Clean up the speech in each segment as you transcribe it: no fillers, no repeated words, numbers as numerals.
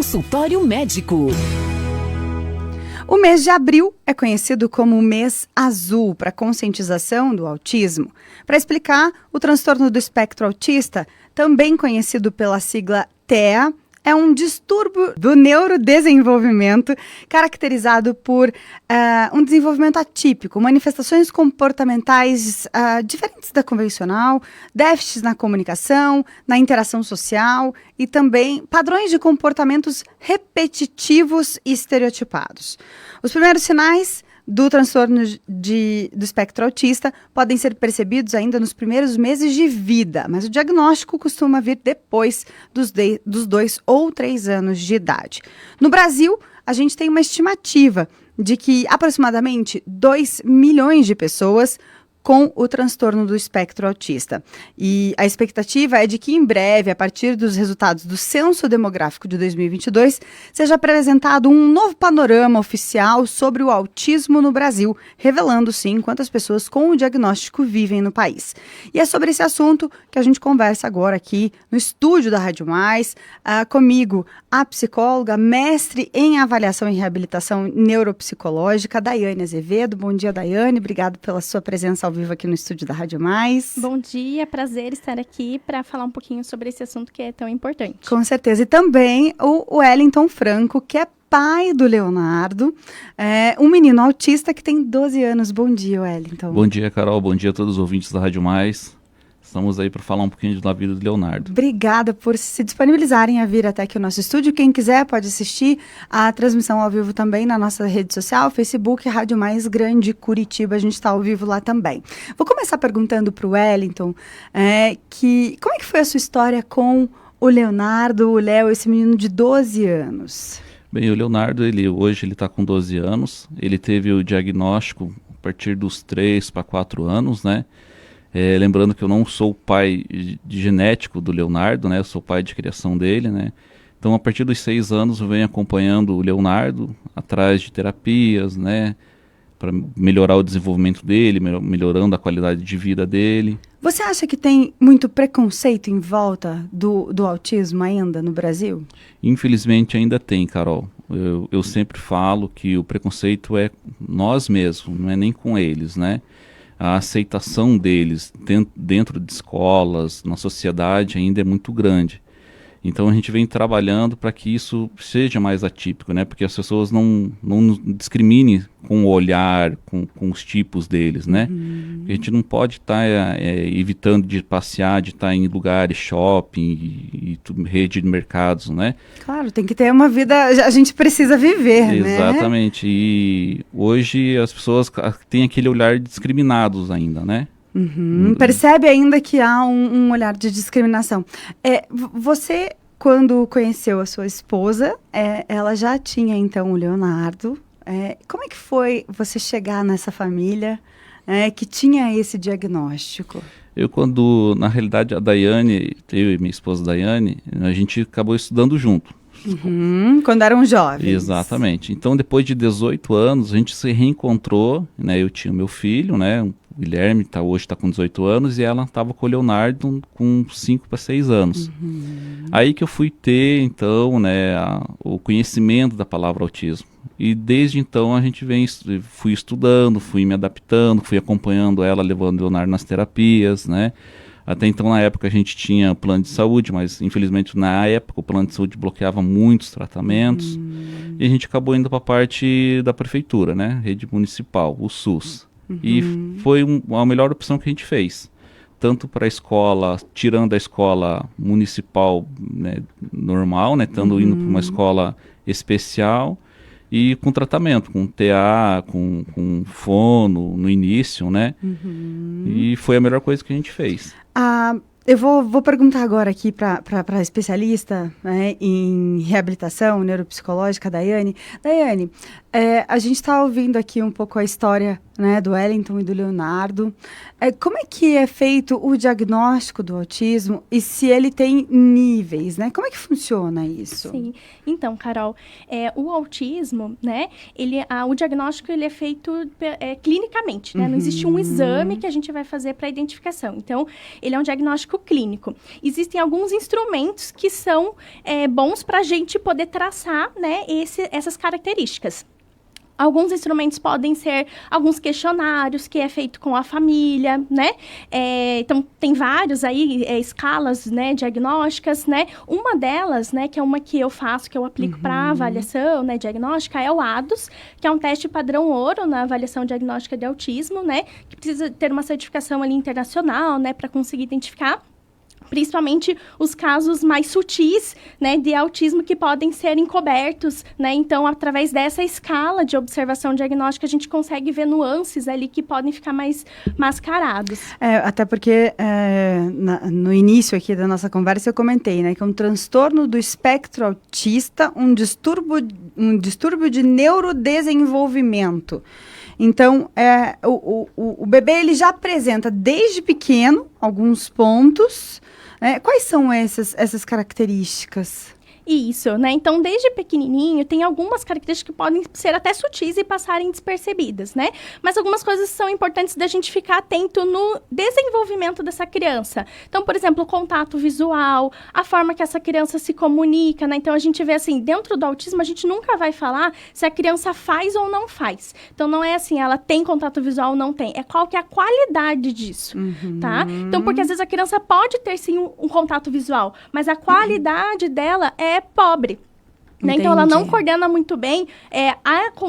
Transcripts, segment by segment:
consultório médico. O mês de abril é conhecido como o mês azul para conscientização do autismo. Para explicar, o transtorno do espectro autista, também conhecido pela sigla TEA, é um distúrbio do neurodesenvolvimento caracterizado por um desenvolvimento atípico, manifestações comportamentais diferentes da convencional, déficits na comunicação, na interação social e também padrões de comportamentos repetitivos e estereotipados. Os primeiros sinais do transtorno do espectro autista podem ser percebidos ainda nos primeiros meses de vida, mas o diagnóstico costuma vir depois dos 2 ou 3 anos de idade. No Brasil, a gente tem uma estimativa de que aproximadamente 2 milhões de pessoas com o transtorno do espectro autista. E a expectativa é de que em breve, a partir dos resultados do Censo Demográfico de 2022, seja apresentado um novo panorama oficial sobre o autismo no Brasil, revelando, sim, quantas pessoas com o diagnóstico vivem no país. E é sobre esse assunto que a gente conversa agora aqui no estúdio da Rádio Mais, comigo, a psicóloga, mestre em avaliação e reabilitação neuropsicológica, Daiane Azevedo. Bom dia, Daiane. Obrigado pela sua presença ao vivo aqui no estúdio da Rádio Mais. Bom dia, prazer estar aqui para falar um pouquinho sobre esse assunto que é tão importante. Com certeza. E também o Wellington Franco, que é pai do Leonardo, um menino autista que tem 12 anos. Bom dia, Wellington. Bom dia, Carol. Bom dia a todos os ouvintes da Rádio Mais. Estamos aí para falar um pouquinho da vida do Leonardo. Obrigada por se disponibilizarem a vir até aqui ao nosso estúdio. Quem quiser pode assistir a transmissão ao vivo também na nossa rede social, Facebook, Rádio Mais Grande Curitiba. A gente está ao vivo lá também. Vou começar perguntando para o Wellington como é que foi a sua história com o Leonardo, o Léo, esse menino de 12 anos? Bem, o Leonardo, hoje ele está com 12 anos. Ele teve o diagnóstico a partir dos 3 para 4 anos, né? Lembrando que eu não sou o pai de genético do Leonardo, né? Eu sou o pai de criação dele, né? Então, a partir dos 6 anos, eu venho acompanhando o Leonardo atrás de terapias, né? Para melhorar o desenvolvimento dele, melhorando a qualidade de vida dele. Você acha que tem muito preconceito em volta do autismo ainda no Brasil? Infelizmente, ainda tem, Carol. Eu sempre falo que o preconceito é nós mesmos, não é nem com eles, né? A aceitação deles dentro de escolas, na sociedade, ainda é muito grande. Então a gente vem trabalhando para que isso seja mais atípico, né? Porque as pessoas não discriminem com o olhar, com os tipos deles, né? A gente não pode estar evitando de passear, de estar em lugares, shopping e rede de mercados, né? Claro, tem que ter uma vida, a gente precisa viver, né? Exatamente. E hoje as pessoas têm aquele olhar discriminados ainda, né? Percebe ainda que há um olhar de discriminação. Você, quando conheceu a sua esposa, ela já tinha então o Leonardo. Como é que foi você chegar nessa família que tinha esse diagnóstico? Na realidade, a Daiane, eu e minha esposa Daiane, a gente acabou estudando junto. Quando eram jovens. Exatamente. Então, depois de 18 anos, a gente se reencontrou, né? Eu tinha o meu filho, né? O Guilherme hoje está com 18 anos e ela estava com o Leonardo com 5 para 6 anos. Aí que eu fui ter, então, né, o conhecimento da palavra autismo. E desde então a gente fui estudando, fui me adaptando, fui acompanhando ela, levando o Leonardo nas terapias, né? Até então, na época, a gente tinha plano de saúde, mas infelizmente na época o plano de saúde bloqueava muitos tratamentos. E a gente acabou indo para a parte da prefeitura, né? Rede municipal, o SUS. E foi a melhor opção que a gente fez. Tanto para a escola, tirando a escola municipal, né, normal, né? Estando indo para uma escola especial e com tratamento, com TA, com fono no início, né? E foi a melhor coisa que a gente fez. Eu vou perguntar agora aqui para a especialista, né, em reabilitação neuropsicológica, Daiane. Daiane, a gente está ouvindo aqui um pouco a história né, do Wellington e do Leonardo. Como é que é feito o diagnóstico do autismo e se ele tem níveis, né? Como é que funciona isso? Sim. Então, Carol, o autismo, né, o diagnóstico ele é feito clinicamente, né? Não existe um exame que a gente vai fazer para identificação. Então, ele é um diagnóstico clínico. Existem alguns instrumentos que são bons para a gente poder traçar, né, essas características. Alguns instrumentos podem ser alguns questionários que é feito com a família, né? Então, tem vários aí, escalas, né, diagnósticas, né? Uma delas, né, que é uma que eu faço, que eu aplico para avaliação, né, diagnóstica, é o ADOS, que é um teste padrão ouro na avaliação diagnóstica de autismo, né? Que precisa ter uma certificação ali internacional, né, para conseguir identificar principalmente os casos mais sutis, né, de autismo que podem ser encobertos, né? Então, através dessa escala de observação diagnóstica, a gente consegue ver nuances ali que podem ficar mais mascarados. Até porque no início aqui da nossa conversa eu comentei, né, que é um transtorno do espectro autista, um distúrbio de neurodesenvolvimento. Então, o bebê ele já apresenta desde pequeno alguns pontos. Quais são essas características? Isso, né? Então, desde pequenininho, tem algumas características que podem ser até sutis e passarem despercebidas, né? Mas algumas coisas são importantes da gente ficar atento no desenvolvimento dessa criança. Então, por exemplo, o contato visual, a forma que essa criança se comunica, né? Então, a gente vê assim, dentro do autismo, a gente nunca vai falar se a criança faz ou não faz. Então, não é assim, ela tem contato visual ou não tem. É qual que é a qualidade disso, tá? Então, porque às vezes a criança pode ter, sim, um contato visual, mas a qualidade dela é pobre. Né? Então, ela não coordena muito bem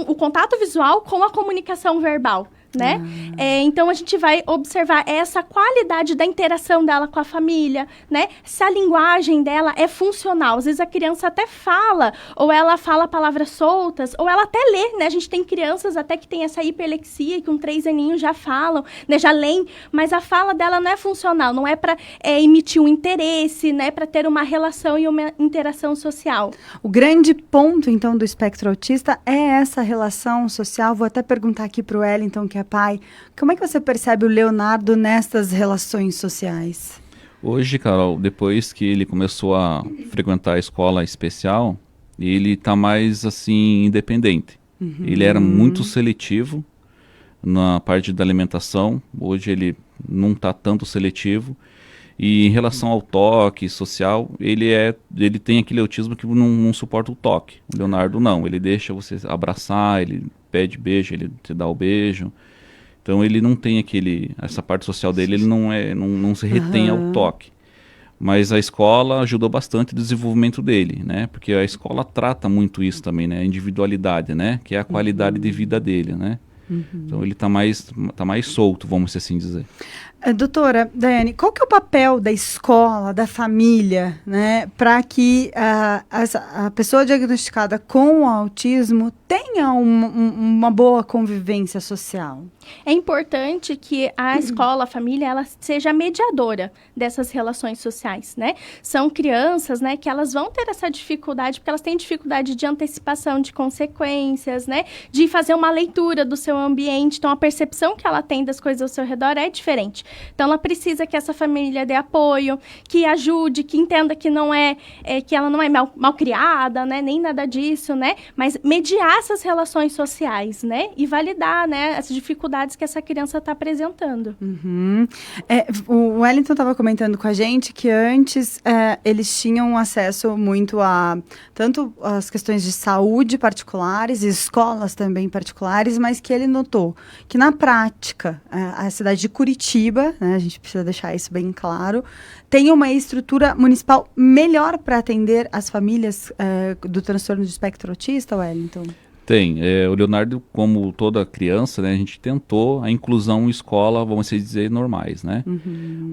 o contato visual com a comunicação verbal. Né? Então, a gente vai observar essa qualidade da interação dela com a família, né? Se a linguagem dela é funcional. Às vezes, a criança até fala, ou ela fala palavras soltas, ou ela até lê, né? A gente tem crianças até que tem essa hiperlexia, que com 3 aninhos já falam, né? Já leem, mas a fala dela não é funcional, não é para emitir um interesse, né? Para ter uma relação e uma interação social. O grande ponto, então, do espectro autista é essa relação social. Vou até perguntar aqui para o Wellington, que é pai, como é que você percebe o Leonardo nestas relações sociais? Hoje, Carol, depois que ele começou a frequentar a escola especial, ele está mais, assim, independente. Ele era muito seletivo na parte da alimentação, hoje ele não está tanto seletivo. E em relação ao toque social, ele tem aquele autismo que não suporta o toque. O Leonardo não, ele deixa você abraçar, ele pede beijo, ele te dá o beijo. Então ele não tem essa parte social dele, ele não se retém ao toque. Mas a escola ajudou bastante o desenvolvimento dele, né? Porque a escola trata muito isso também, né? A individualidade, né? Que é a qualidade de vida dele, né? Então ele tá mais solto, vamos assim dizer. Doutora Daiane, qual que é o papel da escola, da família, né, para que a pessoa diagnosticada com autismo tenha uma boa convivência social? É importante que a escola, a família, ela seja mediadora dessas relações sociais, né? São crianças, né, que elas vão ter essa dificuldade, porque elas têm dificuldade de antecipação de consequências, né? De fazer uma leitura do seu ambiente. Então, a percepção que ela tem das coisas ao seu redor é diferente. Então, ela precisa que essa família dê apoio, que ajude, que entenda que que ela não é mal criada, né? Nem nada disso, né? Mas mediar essas relações sociais, né? E validar, né, as dificuldades que essa criança está apresentando. O Wellington estava comentando com a gente que antes eles tinham acesso muito a tanto as questões de saúde particulares e escolas também particulares, mas que ele notou que na prática a cidade de Curitiba, né, a gente precisa deixar isso bem claro, tem uma estrutura municipal melhor para atender as famílias do transtorno de espectro autista, Wellington? Tem. O Leonardo, como toda criança, né, a gente tentou a inclusão em escola, vamos dizer, normais, né?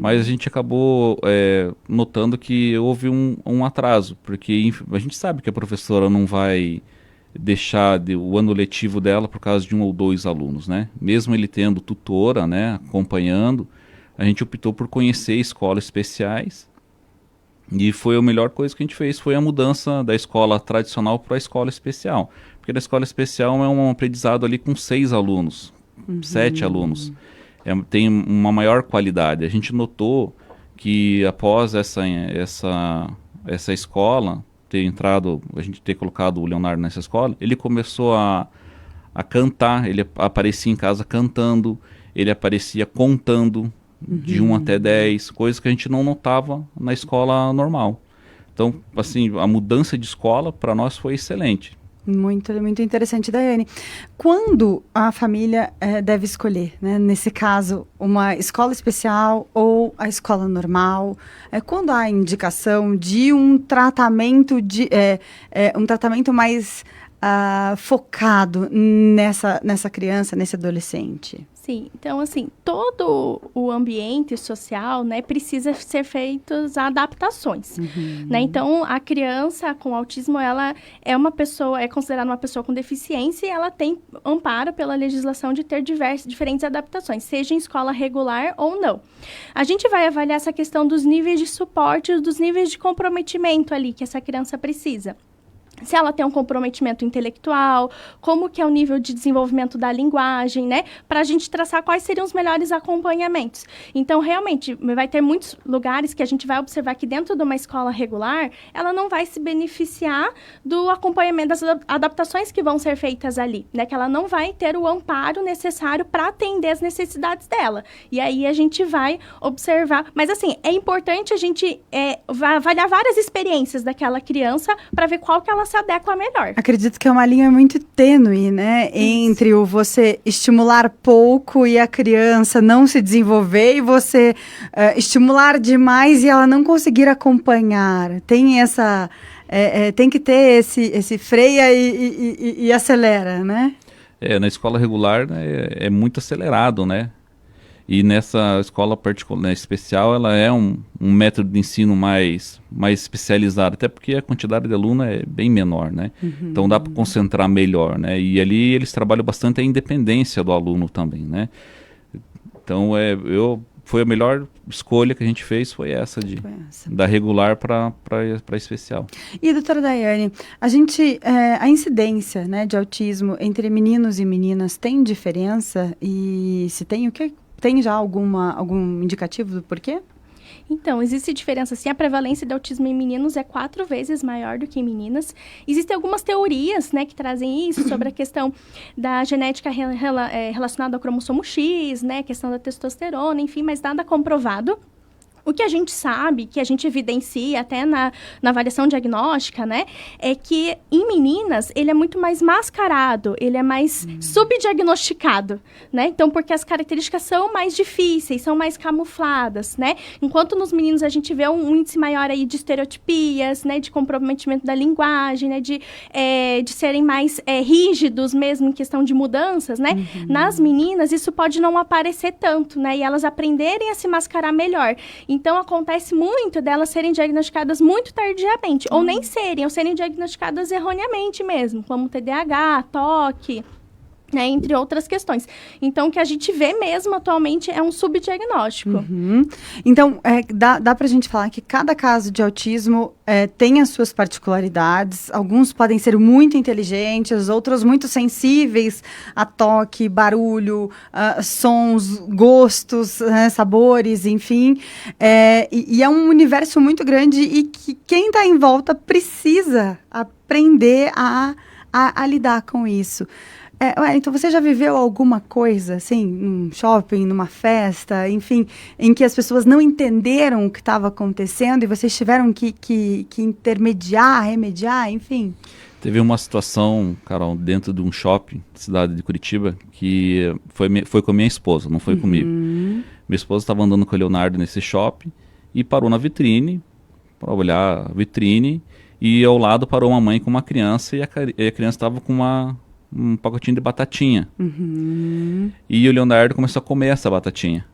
Mas a gente acabou notando que houve um atraso, porque a gente sabe que a professora não vai deixar o ano letivo dela por causa de 1 ou 2 alunos, né? Mesmo ele tendo tutora, né, acompanhando, a gente optou por conhecer escolas especiais. E foi a melhor coisa que a gente fez, foi a mudança da escola tradicional para a escola especial. Porque a escola especial é um aprendizado ali com 6 alunos, 7 alunos. Tem uma maior qualidade. A gente notou que após essa escola ter entrado, a gente ter colocado o Leonardo nessa escola, ele começou a cantar, ele aparecia em casa cantando, ele aparecia contando de 1 até 10, coisas que a gente não notava na escola normal. Então, assim, a mudança de escola para nós foi excelente. Muito, muito interessante, Daiane. Quando a família deve escolher, né, nesse caso, uma escola especial ou a escola normal? Quando há indicação de um tratamento, um tratamento mais focado nessa criança, nesse adolescente? Sim, então assim, todo o ambiente social, né, precisa ser feitas adaptações, né? Então, a criança com autismo, ela é considerada uma pessoa com deficiência e ela tem amparo pela legislação de ter diferentes adaptações, seja em escola regular ou não. A gente vai avaliar essa questão dos níveis de suporte, dos níveis de comprometimento ali que essa criança precisa. Se ela tem um comprometimento intelectual, como que é o nível de desenvolvimento da linguagem, né? Para a gente traçar quais seriam os melhores acompanhamentos. Então, realmente, vai ter muitos lugares que a gente vai observar que dentro de uma escola regular, ela não vai se beneficiar do acompanhamento das adaptações que vão ser feitas ali, né? Que ela não vai ter o amparo necessário para atender as necessidades dela. E aí a gente vai observar. Mas, assim, é importante a gente avaliar várias experiências daquela criança para ver qual que ela se adequa melhor. Acredito que é uma linha muito tênue, né? Entre o você estimular pouco e a criança não se desenvolver e você estimular demais e ela não conseguir acompanhar. Tem essa... tem que ter esse freia e acelera, né? Na escola regular, né, é muito acelerado, né? E nessa escola particular, né, especial, ela é um método de ensino mais especializado, até porque a quantidade de aluno é bem menor, né? Então dá para concentrar melhor, né? E ali eles trabalham bastante a independência do aluno também, né? Então foi a melhor escolha que a gente fez, foi essa da regular para especial. E, doutora Daiane, a incidência, né, de autismo entre meninos e meninas tem diferença? E se tem, tem já algum indicativo do porquê? Então, existe diferença, sim. A prevalência de autismo em meninos é 4 vezes maior do que em meninas. Existem algumas teorias, né, que trazem isso, sobre a questão da genética relacionada ao cromossomo X, né, questão da testosterona, enfim, mas nada comprovado. O que a gente sabe, que a gente evidencia até na avaliação diagnóstica, né, é que em meninas ele é muito mais mascarado, ele é mais subdiagnosticado, né? Então, porque as características são mais difíceis, são mais camufladas, né? Enquanto nos meninos a gente vê um índice maior aí de estereotipias, né, de comprometimento da linguagem, né, de serem mais rígidos mesmo em questão de mudanças, né? Nas meninas isso pode não aparecer tanto, né? E elas aprenderem a se mascarar melhor. Então, acontece muito delas serem diagnosticadas muito tardiamente, ou nem serem, ou serem diagnosticadas erroneamente mesmo, como TDAH, TOC, né, entre outras questões. Então, o que a gente vê mesmo atualmente é um subdiagnóstico. Então, dá pra gente falar que cada caso de autismo tem as suas particularidades. Alguns podem ser muito inteligentes, outros muito sensíveis a toque, barulho, sons, gostos, sabores, enfim. E é um universo muito grande e que quem está em volta precisa aprender a lidar com isso. Então, você já viveu alguma coisa, assim, num shopping, numa festa, enfim, em que as pessoas não entenderam o que estava acontecendo e vocês tiveram que intermediar, remediar, enfim? Teve uma situação, Carol, dentro de um shopping, cidade de Curitiba, que foi com a minha esposa, não foi comigo. Minha esposa estava andando com o Leonardo nesse shopping e parou na vitrine, para olhar a vitrine, e ao lado parou uma mãe com uma criança e a criança estava com um pacotinho de batatinha. E o Leonardo começou a comer essa batatinha.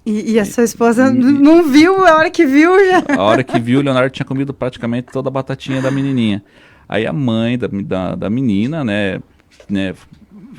E a sua esposa não viu, a hora que viu já... A hora que viu, o Leonardo tinha comido praticamente toda a batatinha da menininha. Aí a mãe da menina, né,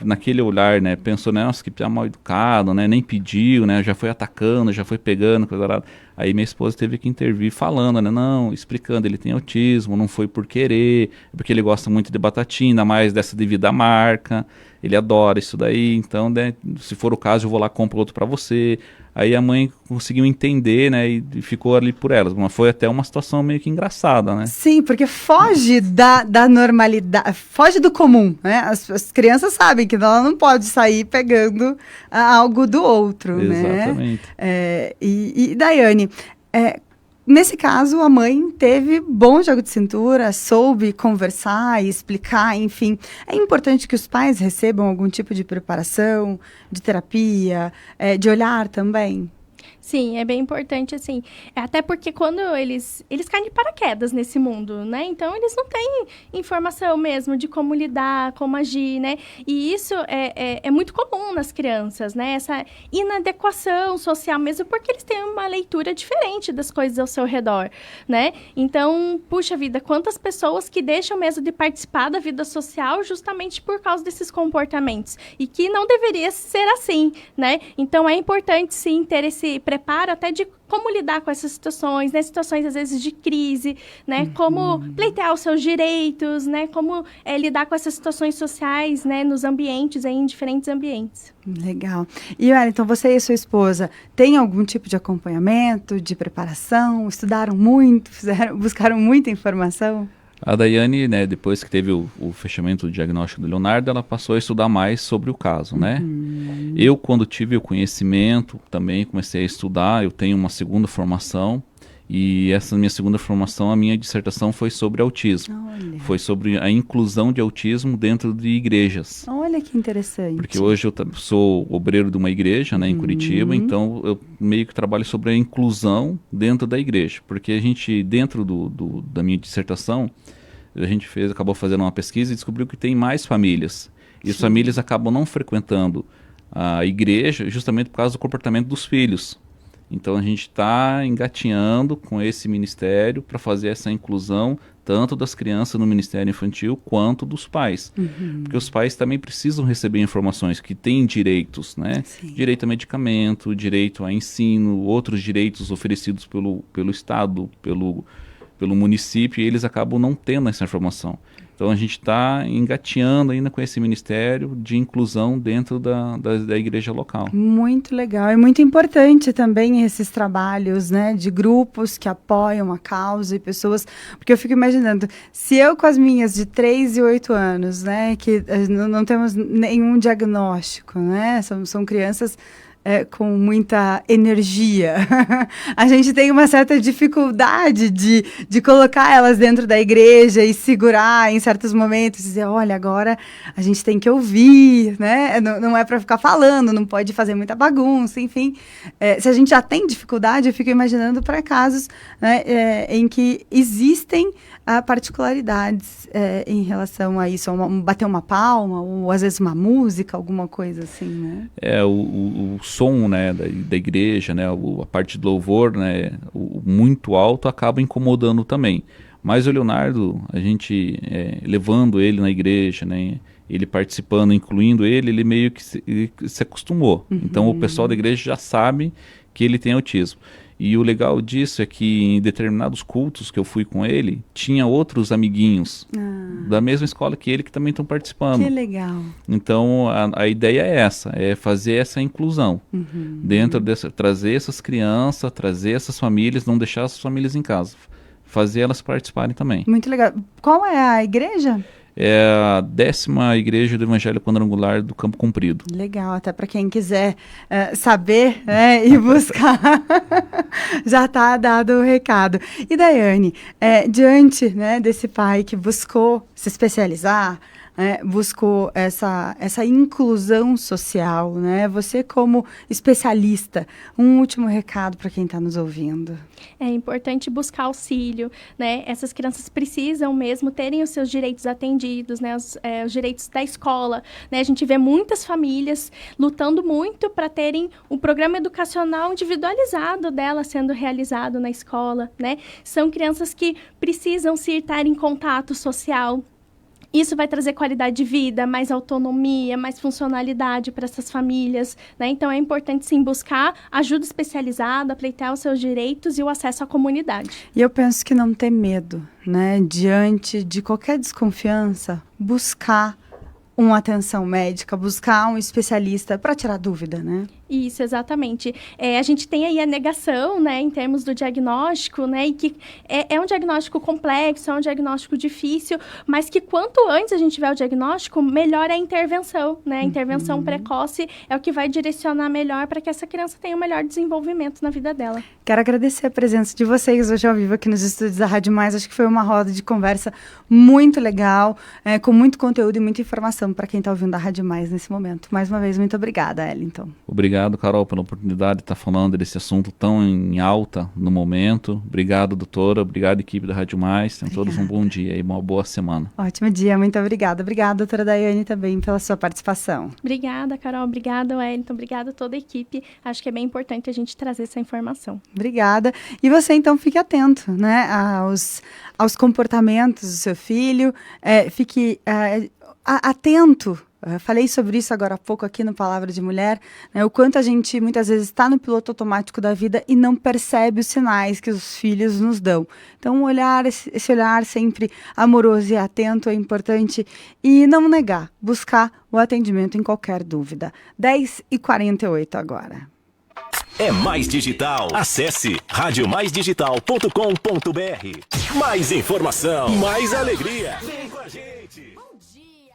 naquele olhar, né, pensou, nossa, que mal educado, né, nem pediu, né, já foi atacando, já foi pegando, coisa errada. Aí minha esposa teve que intervir falando, né, não, explicando, ele tem autismo, não foi por querer, porque ele gosta muito de batatinha, ainda mais dessa devida marca, ele adora isso daí, então, né, se for o caso, eu vou lá compro outro para você. Aí a mãe conseguiu entender, né, e ficou ali por elas. Mas foi até uma situação meio que engraçada, né? Sim, porque foge da normalidade, foge do comum, né? As crianças sabem que ela não pode sair pegando algo do outro, Exatamente. né? E Daiane, nesse caso, a mãe teve bom jogo de cintura, soube conversar e explicar, enfim. É importante que os pais recebam algum tipo de preparação, de terapia, de olhar também? Sim, é bem importante, assim. Até porque quando eles caem de paraquedas nesse mundo, né? Então, eles não têm informação mesmo de como lidar, como agir, né? E isso é muito comum nas crianças, né? Essa inadequação social mesmo, porque eles têm uma leitura diferente das coisas ao seu redor, né? Então, puxa vida, quantas pessoas que deixam mesmo de participar da vida social justamente por causa desses comportamentos. E que não deveria ser assim, né? Então, é importante, sim, ter esse preparo até de como lidar com essas situações, né? Situações, às vezes, de crise, né? Como pleitear os seus direitos, né? Como lidar com essas situações sociais, né? Nos ambientes, em diferentes ambientes. Legal. E, Wellington, você e sua esposa têm algum tipo de acompanhamento, de preparação? Estudaram muito? Buscaram muita informação? A Daiane, né, depois que teve o fechamento do diagnóstico do Leonardo, ela passou a estudar mais sobre o caso, né? Eu, quando tive o conhecimento, também comecei a estudar, eu tenho uma segunda formação, e essa minha segunda formação, a minha dissertação foi sobre autismo. Olha. Foi sobre a inclusão de autismo dentro de igrejas. Olha que interessante. Porque hoje eu sou obreiro de uma igreja, né, em Curitiba, então eu meio que trabalho sobre a inclusão dentro da igreja. Porque a gente, dentro da minha dissertação, a gente acabou fazendo uma pesquisa e descobriu que tem mais famílias. E as famílias acabam não frequentando a igreja justamente por causa do comportamento dos filhos. Então a gente está engatinhando com esse ministério para fazer essa inclusão tanto das crianças no ministério infantil quanto dos pais. Porque os pais também precisam receber informações que têm direitos, né? Sim. Direito a medicamento, direito a ensino, outros direitos oferecidos pelo Estado, pelo município, e eles acabam não tendo essa informação. Então a gente está engateando ainda com esse ministério de inclusão dentro da igreja local. Muito legal. É muito importante também esses trabalhos, né, de grupos que apoiam a causa e pessoas, porque eu fico imaginando, se eu com as minhas de 3 e 8 anos, né, que não temos nenhum diagnóstico, né, são crianças com muita energia. A gente tem uma certa dificuldade de colocar elas dentro da igreja e segurar em certos momentos, dizer, olha, agora a gente tem que ouvir, né? Não é para ficar falando, não pode fazer muita bagunça, enfim. Se a gente já tem dificuldade, eu fico imaginando para casos, né, em que existem particularidades em relação a isso, bater uma palma, ou às vezes uma música, alguma coisa assim, né? O som, né, da igreja, né, a parte do louvor, né, o muito alto acaba incomodando também. Mas o Leonardo, a gente levando ele na igreja, né, ele participando, incluindo ele meio que se acostumou. Então o pessoal da igreja já sabe que ele tem autismo. E o legal disso é que em determinados cultos que eu fui com ele, tinha outros amiguinhos da mesma escola que ele que também estão participando. Que legal. Então a ideia é essa, é fazer essa inclusão. Dentro dessa, trazer essas crianças, trazer essas famílias, não deixar essas famílias em casa. Fazer elas participarem também. Muito legal. Qual é a igreja? É a 10ª Igreja do Evangelho Quadrangular do Campo Comprido. Legal, até para quem quiser saber, né, e buscar, já está dado o recado. E Daiane, diante, né, desse pai que buscou se especializar, buscou essa inclusão social, né? Você como especialista, um último recado para quem está nos ouvindo. É importante buscar auxílio, né? Essas crianças precisam mesmo terem os seus direitos atendidos, né? Os direitos da escola, né? A gente vê muitas famílias lutando muito para terem um programa educacional individualizado dela sendo realizado na escola, né? São crianças que precisam estar em contato social. Isso vai trazer qualidade de vida, mais autonomia, mais funcionalidade para essas famílias, né? Então, é importante, sim, buscar ajuda especializada, pleitear os seus direitos e o acesso à comunidade. E eu penso que não ter medo, né? Diante de qualquer desconfiança, buscar uma atenção médica, buscar um especialista para tirar dúvida, né? Isso, exatamente. A gente tem aí a negação, né, em termos do diagnóstico, né, e que é um diagnóstico complexo, é um diagnóstico difícil, mas que quanto antes a gente tiver o diagnóstico, melhor é a intervenção, né? A intervenção precoce é o que vai direcionar melhor para que essa criança tenha um melhor desenvolvimento na vida dela. Quero agradecer a presença de vocês hoje ao vivo aqui nos estúdios da Rádio Mais. Acho que foi uma roda de conversa muito legal, com muito conteúdo e muita informação para quem está ouvindo a Rádio Mais nesse momento. Mais uma vez, muito obrigada, Wellington. Obrigado, Carol, pela oportunidade de estar falando desse assunto tão em alta no momento. Obrigado, doutora. Obrigado, equipe da Rádio Mais. Tenham todos um bom dia e uma boa semana. Ótimo dia, muito obrigada. Obrigada, doutora Daiane, também pela sua participação. Obrigada, Carol. Obrigada, Wellington. Obrigada a toda a equipe. Acho que é bem importante a gente trazer essa informação. Obrigada. E você, então, fique atento, né, aos comportamentos do seu filho. Fique atento. Falei sobre isso agora há pouco aqui no Palavra de Mulher, né, o quanto a gente muitas vezes está no piloto automático da vida e não percebe os sinais que os filhos nos dão. Então, esse olhar sempre amoroso e atento é importante e não negar, buscar o atendimento em qualquer dúvida. 10h48 agora. É Mais Digital. Acesse radiomaisdigital.com.br. Mais informação, mais alegria. Vem com a gente. Bom dia.